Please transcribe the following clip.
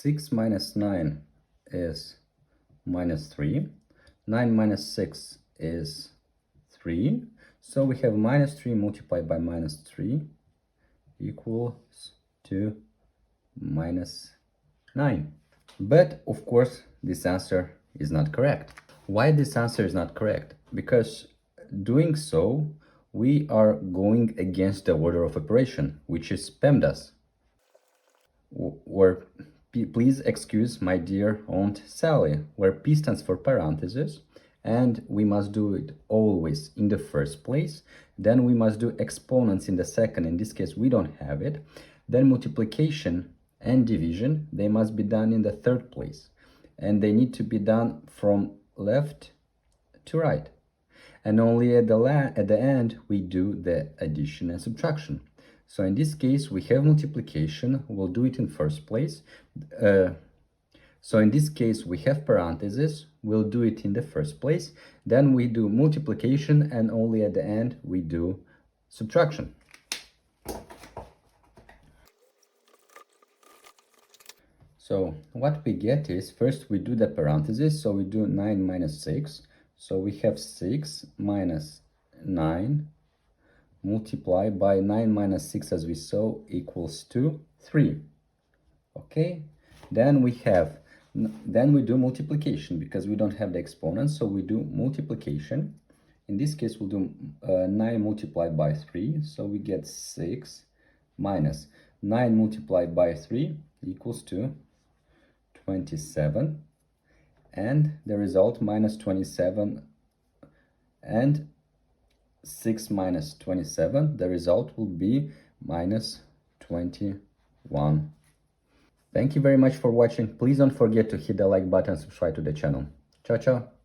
6 minus 9 is minus 3. 9 minus 6 is 3. So we have minus 3 multiplied by minus 3 equals to minus 9. But of course, this answer is not correct. Why this answer is not correct? Because doing so, we are going against the order of operation, which is PEMDAS. Where, please excuse my dear Aunt Sally, where P stands for parentheses, and we must do it always in the first place. Then we must do exponents in the second. In this case, we don't have it. Then multiplication and division, they must be done in the third place. And they need to be done from left to right. And only at the end, we do the addition and subtraction. So in this case, we have multiplication, we'll do it in first place. So in this case, we have parentheses, we'll do it in the first place. Then we do multiplication, and only at the end, we do subtraction. So what we get is, first we do the parentheses, so we do 9 minus 6. So we have 6 minus 9 multiplied by 9 minus 6, as we saw, equals to 3. Okay, then we do multiplication because we don't have the exponents, so we do multiplication. In this case, we'll do 9 multiplied by 3, so we get 6 minus 9 multiplied by 3 equals to 27, and the result minus 27, and 6 minus 27, the result will be minus 21. Thank you very much for watching. Please don't forget to hit the like button and subscribe to the channel. Ciao, ciao.